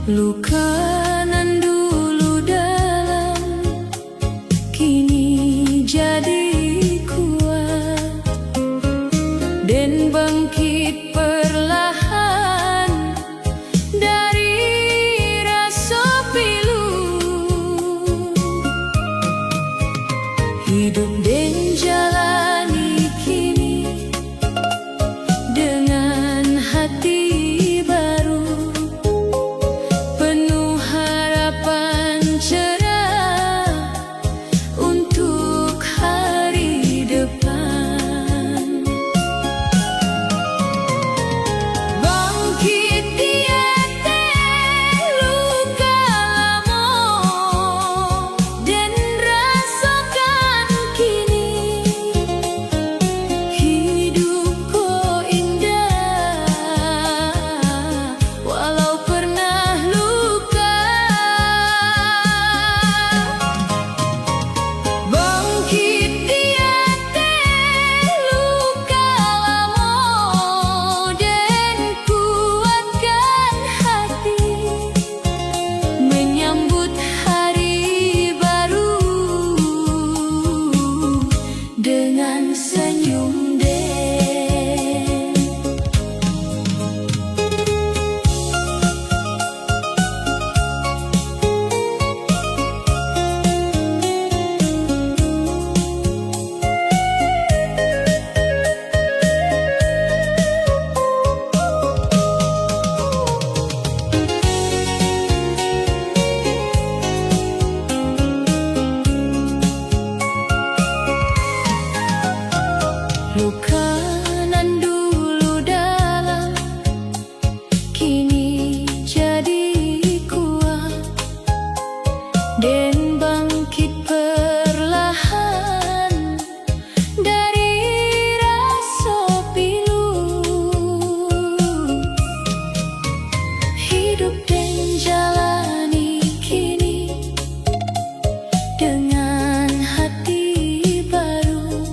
Luka nan dulu dalam kini jadi kuat dan bangkit perlahan dari rasa pilu. Hidup dan jalani kini dengan hati baru, penuh harapan cerah untuk hari depan. Bangkit tiada luka lama dan rasakan kini hidupku indah walau pernah luka. Bangkit tiada luka lama dan kuatkan hati menyambut hari baru dengan senyum deh. Luka nan dulu dalam kini jadi kuat dan bangkit perlahan dari rasa pilu. Hidup dan jalani kini dengan hati baru,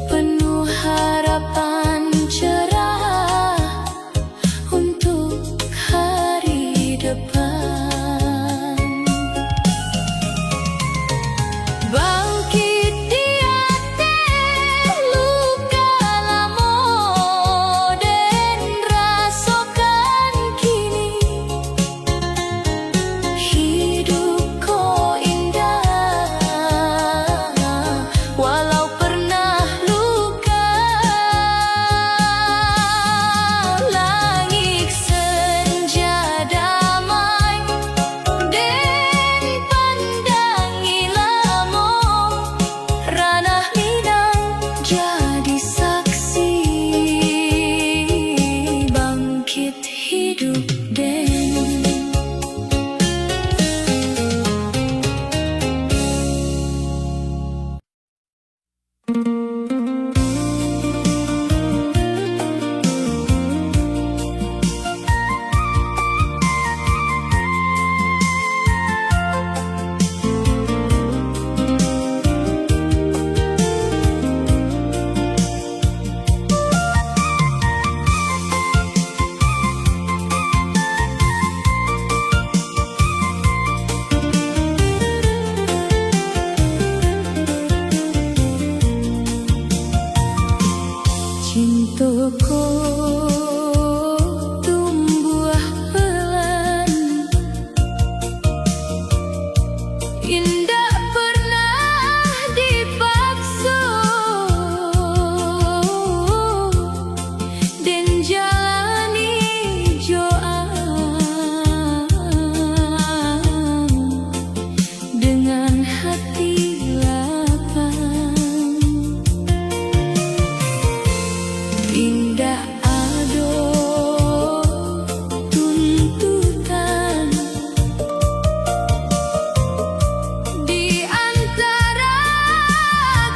penuh harapan cerah untuk hari depan. Bangkit tiada luka lama dan rasakan kini hidupku indah walau pernah luka. Langit senja damai dan pandangi lama, ranah Minang jadi saksi bangkit hidup dan cintaku tumbuh pelan, indah pernah dipaksa dan jalani joan dengan hati lapang. Indah ado tuntutan di antara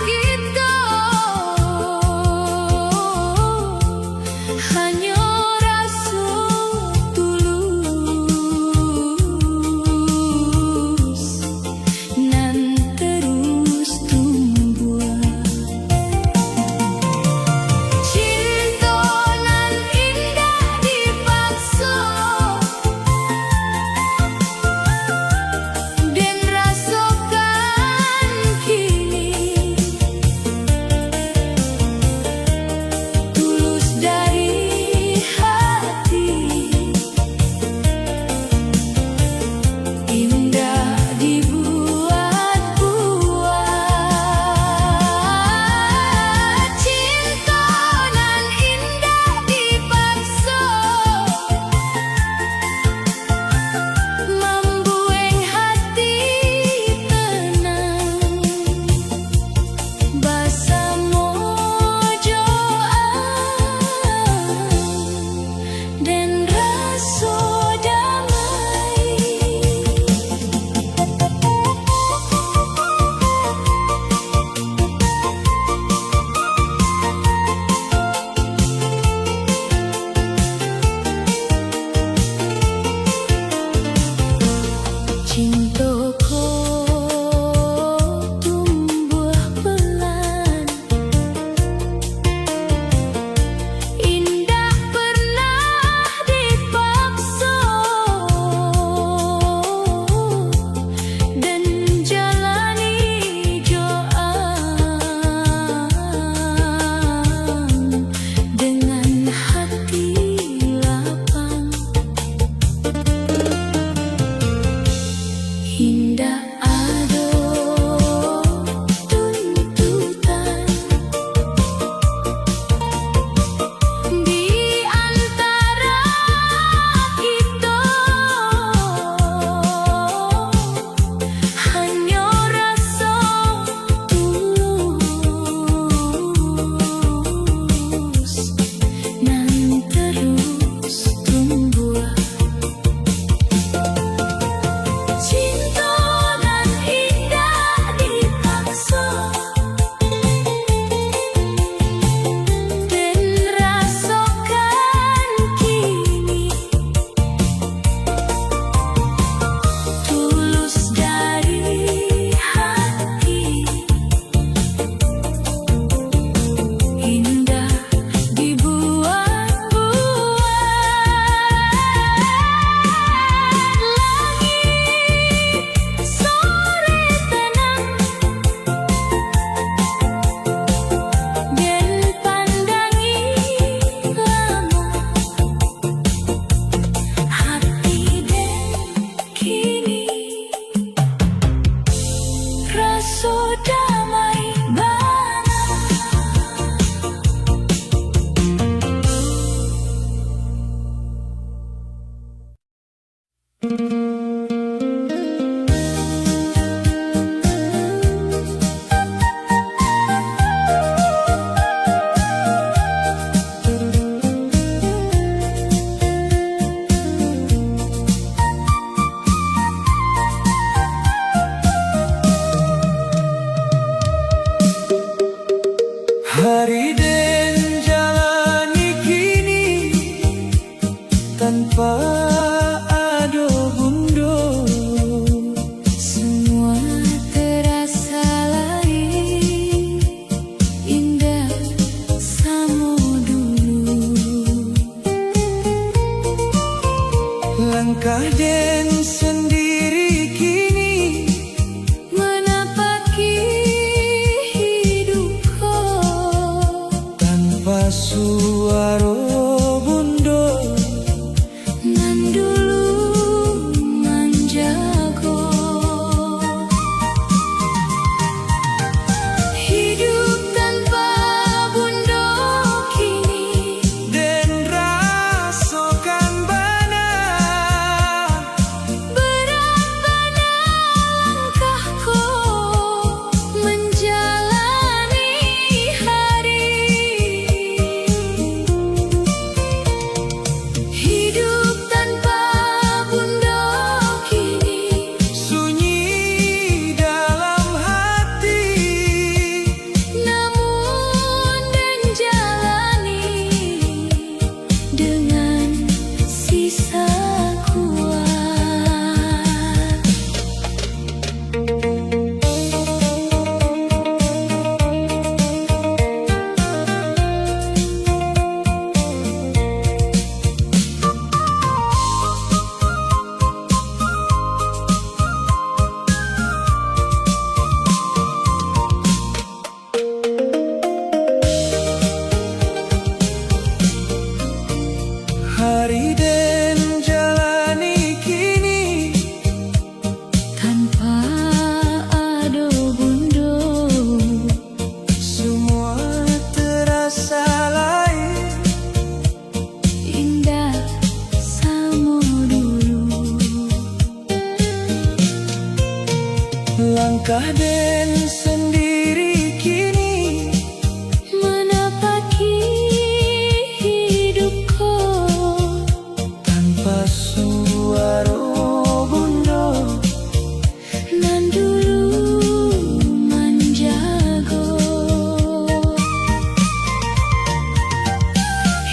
kita, hanya rasa tulus nan terus tumbuh. Cinta Langkah Den sendiri kini menapaki hidupku tanpa suara bundo nan dulu menjago. Hidup tanpa bundo kini Den rasakan bana berat bana langkahku menjalani hari. Hidup tanpa bundo kini sunyi dalam hati, namun dan jalani dengan sisa kuat. hari Den jalani kini Tanpa ada bundo, semua terasa lain. indah sama dulu. Langkah Den sendiri kini Menapaki hidupku tanpa suara bundo nan dulu menjago.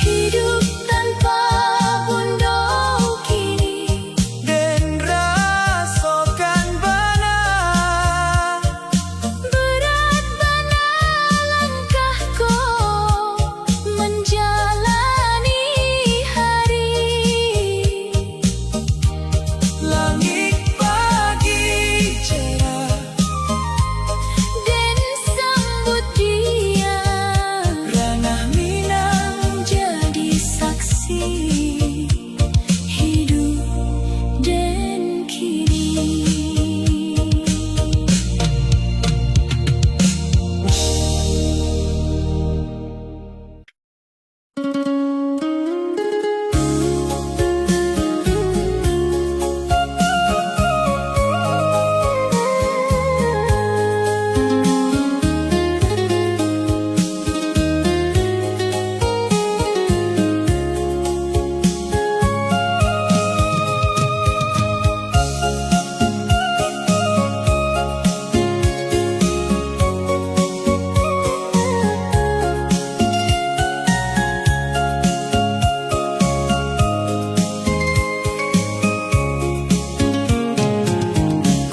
Hidup tanpa bundo kini Den rasakan bana berat bana langkahku menjalani hari. langit pagi cerah Dan sambut dia ranah Minang jadi saksi hidup dan kini.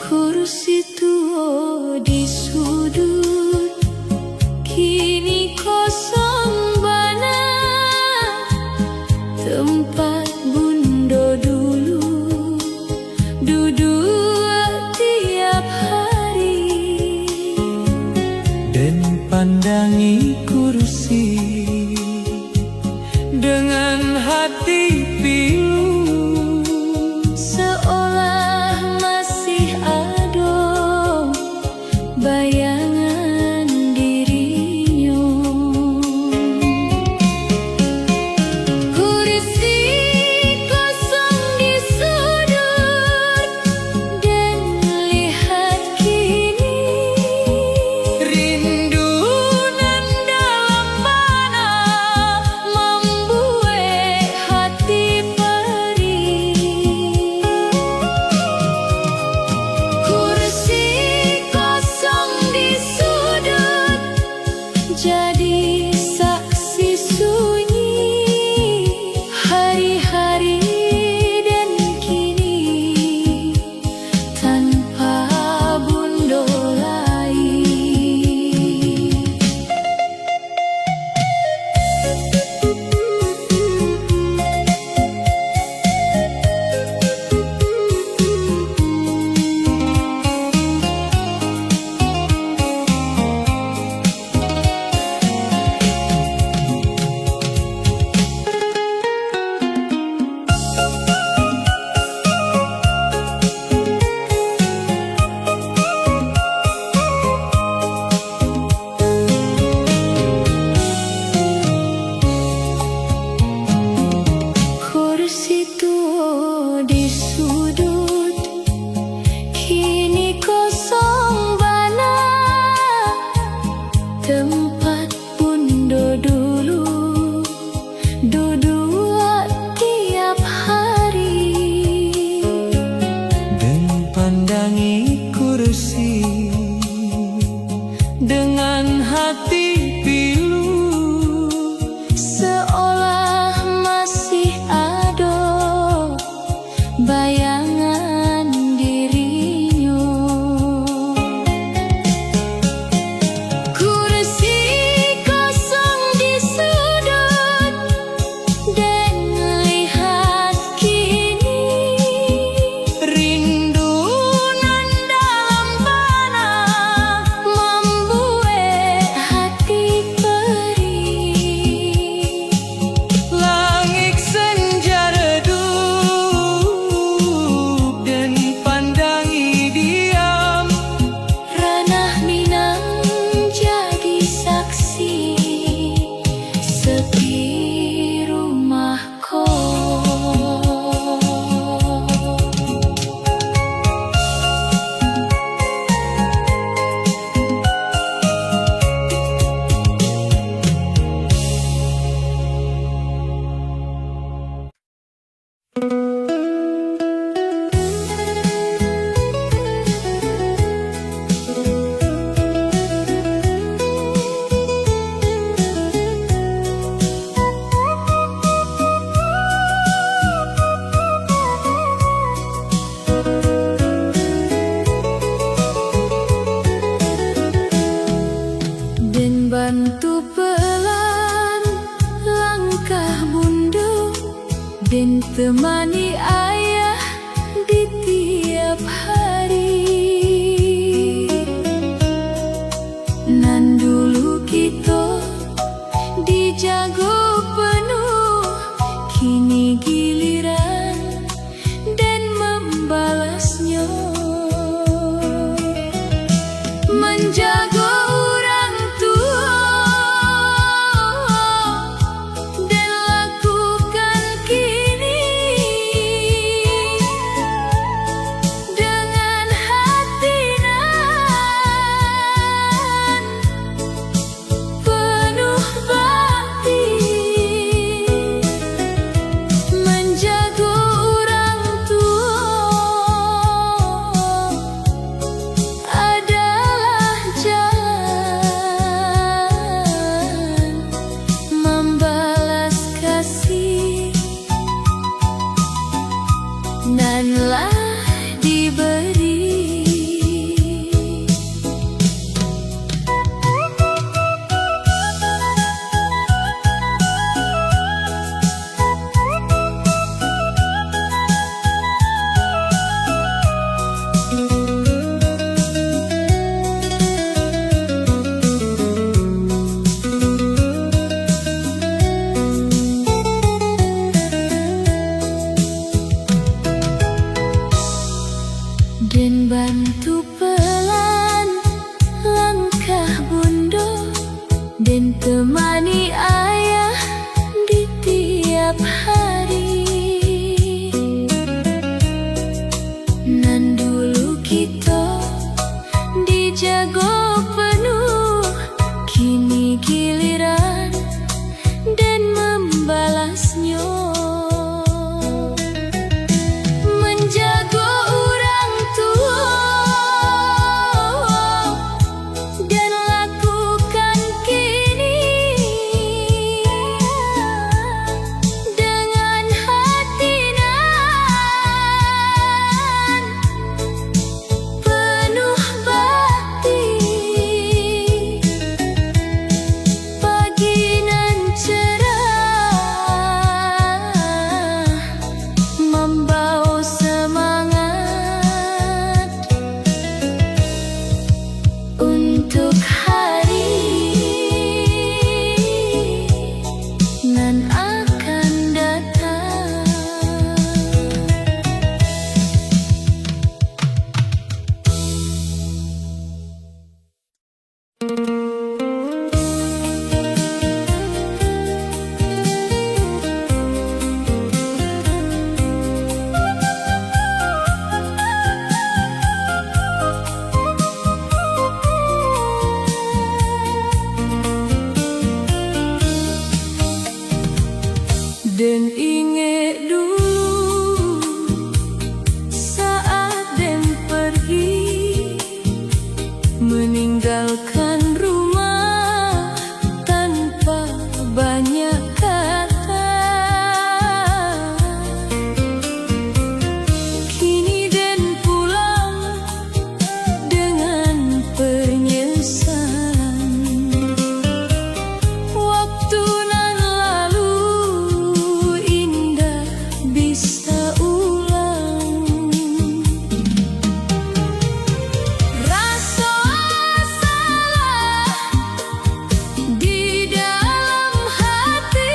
Kursi tua di sudut kini kosong bana, tempat bundo dulu duduk tiap hari. Den pandangi kursi dengan hati pilu. Seolah masih ada bayangan dirinya. Kursi kosong di sudut dan lihat kini Rindu nan dalam bana membuat hati dan temani ayah di tiap hari. Nan dulu kita dijago penuh, kini giliran dan membalasnya. Menjaga orang tua dan lakukan kini dengan hati nan penuh bakti. Menjaga orang tua adalah jalan membalas kasih nanlah diberi. Dan bantu pelan langkah bunda dan temani ayah di tiap hari. Nan dulu kita dijago penuh, kini giliran dan membalasnya. Menjaga orang tua dan lakukan kini dengan hati nan penuh bakti. Pagi nan cerah membawa semangat untuk hari nan akan datang. Dan ingat dulu saat Dan pergi meninggalkan rumah tanpa banyak kata. Kini Dan pulang dengan penyesalan. Waktu nan lalu indah bisa ulang. Rasa salah di dalam hati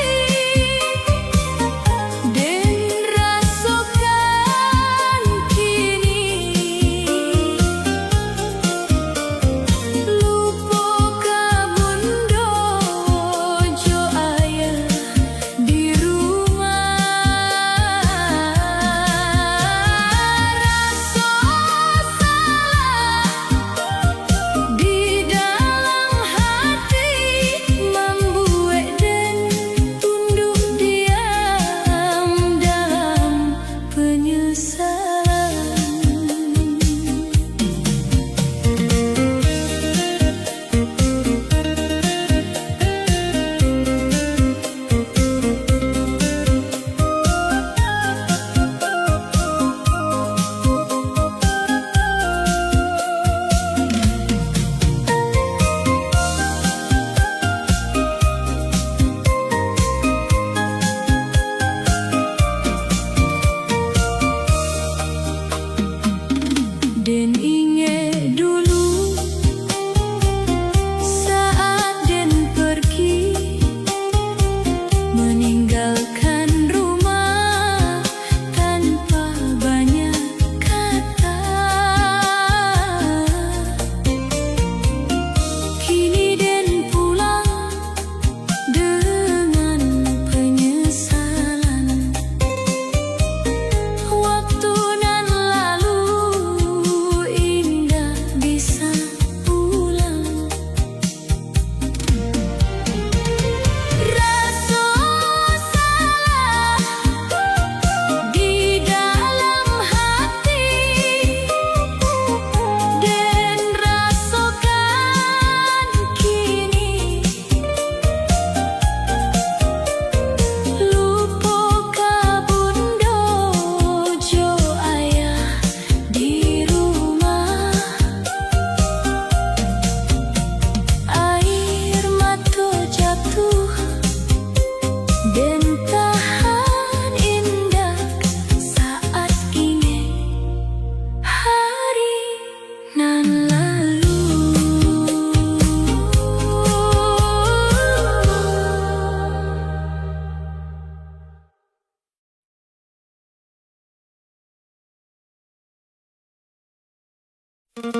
Rindu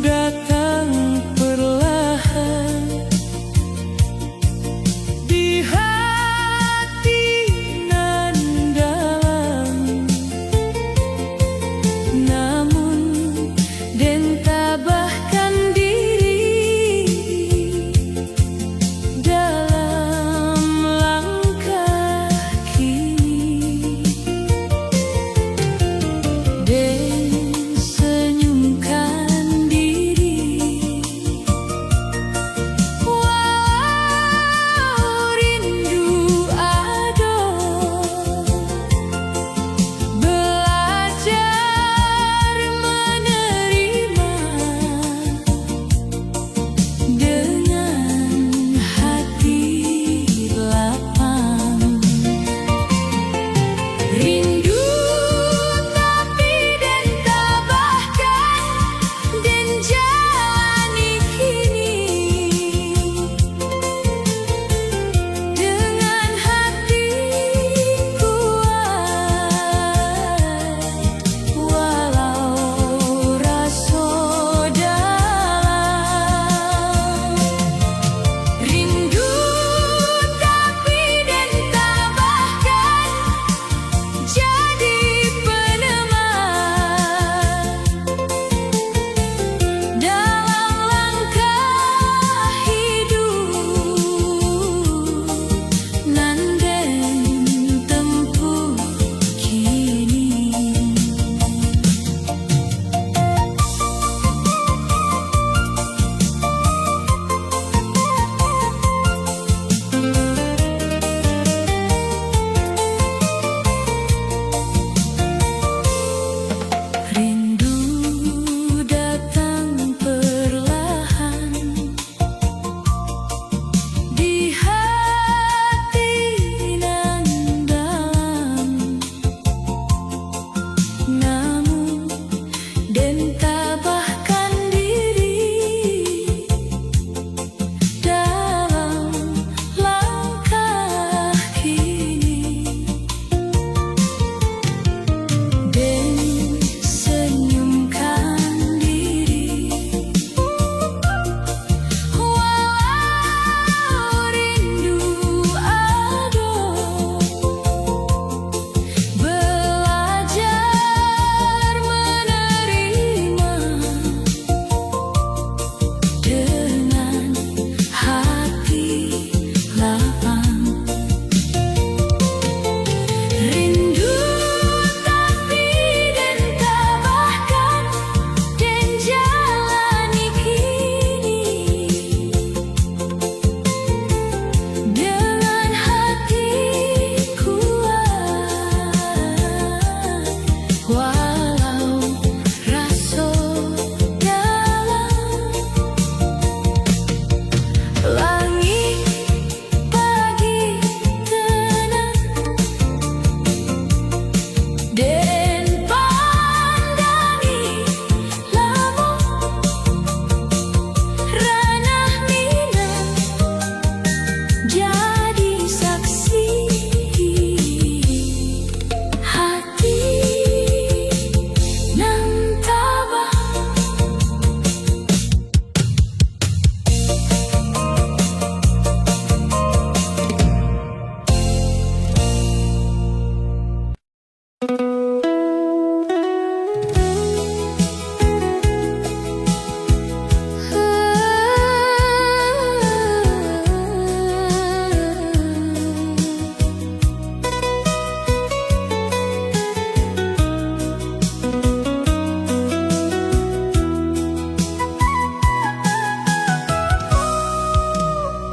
datang perlahan di hati nan dalam, namun den tabahkan diri dalam langkah kini. Den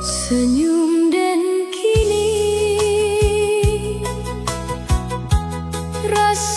Senyum dan kini rasa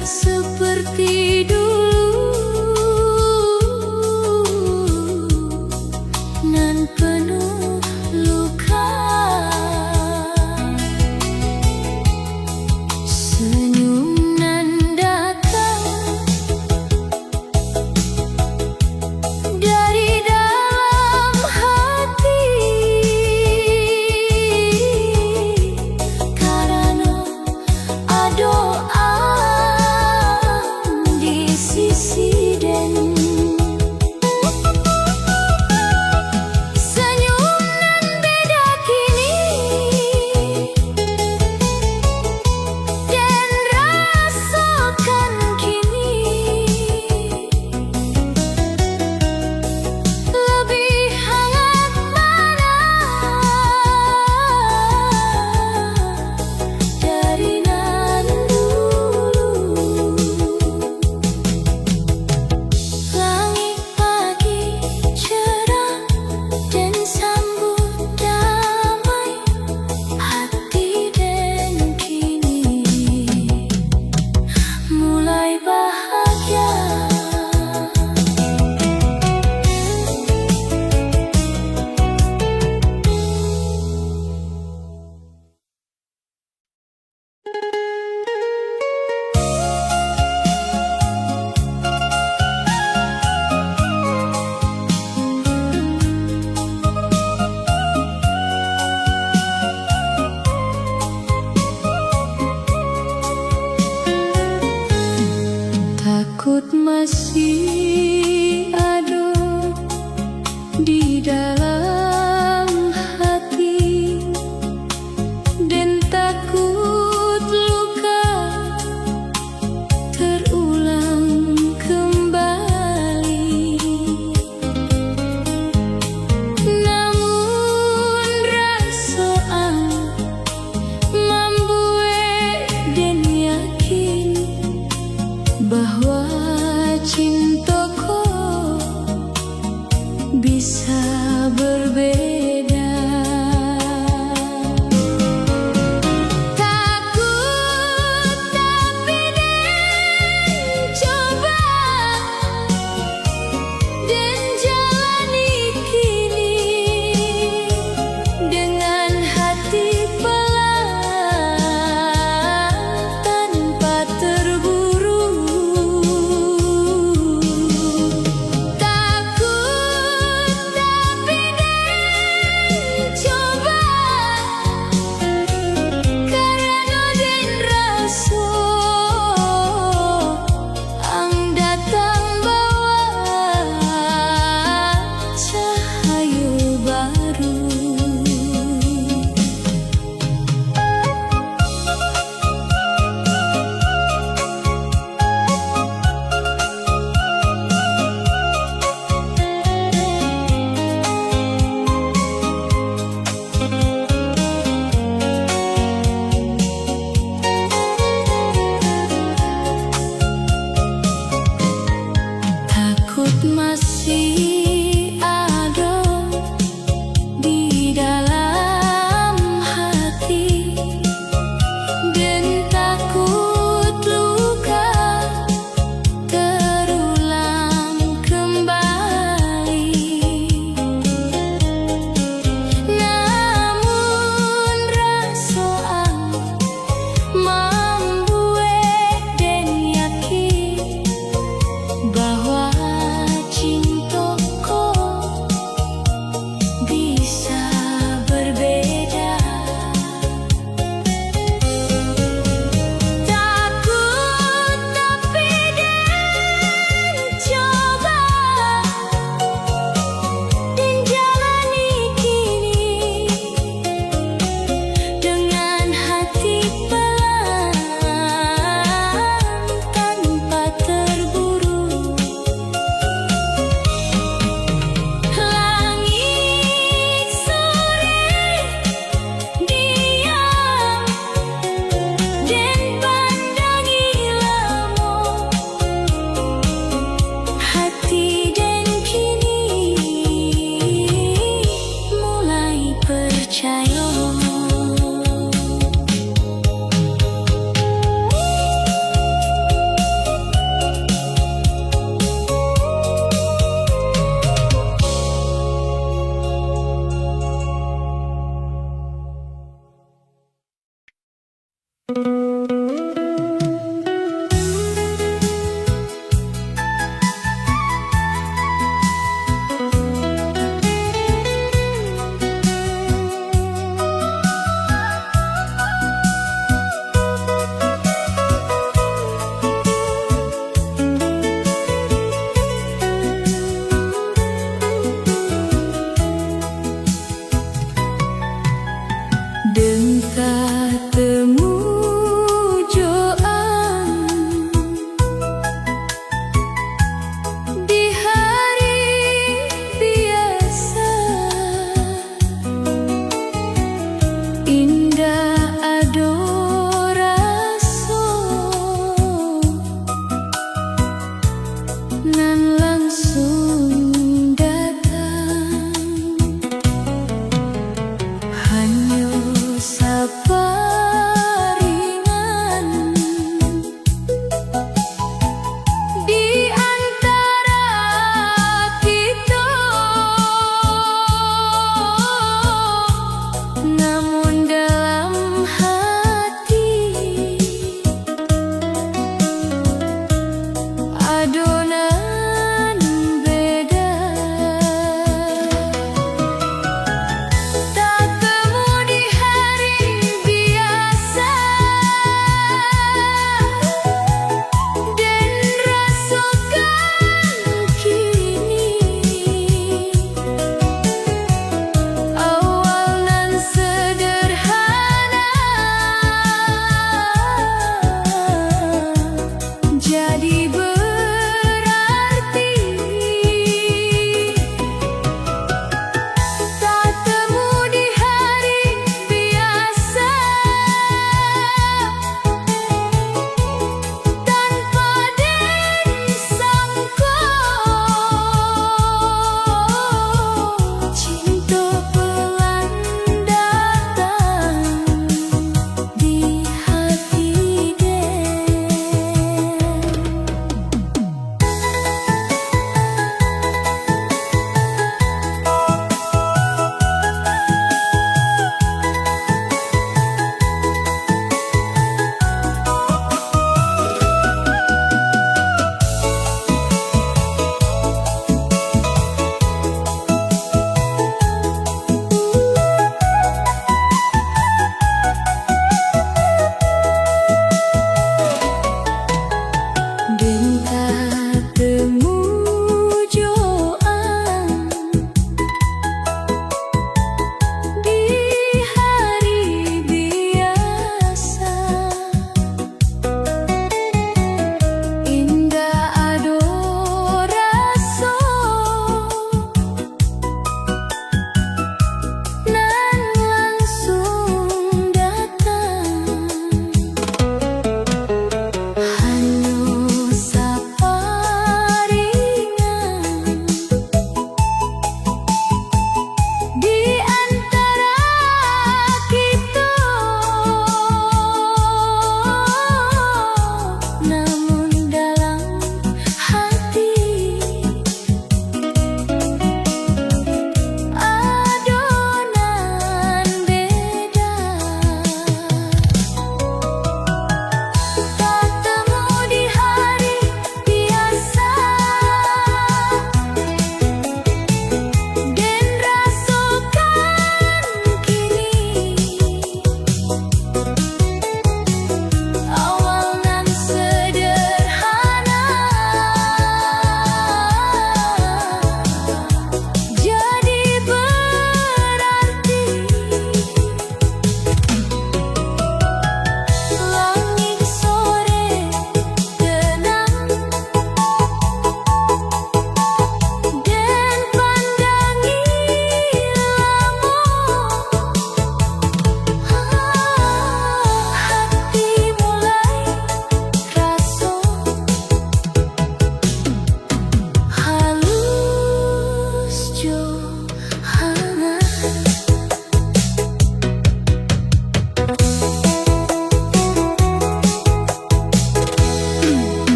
tak seperti dulu, nan penuh luka. Senyum nan datang dari dalam hati, karena doa di sisi den. Senyum nan beda kini, dan rasakan kini lebih hangat mana dari nan dulu. Langit pagi cerah dan sambut damai hati, dan kini mulai bahagia. Takut masih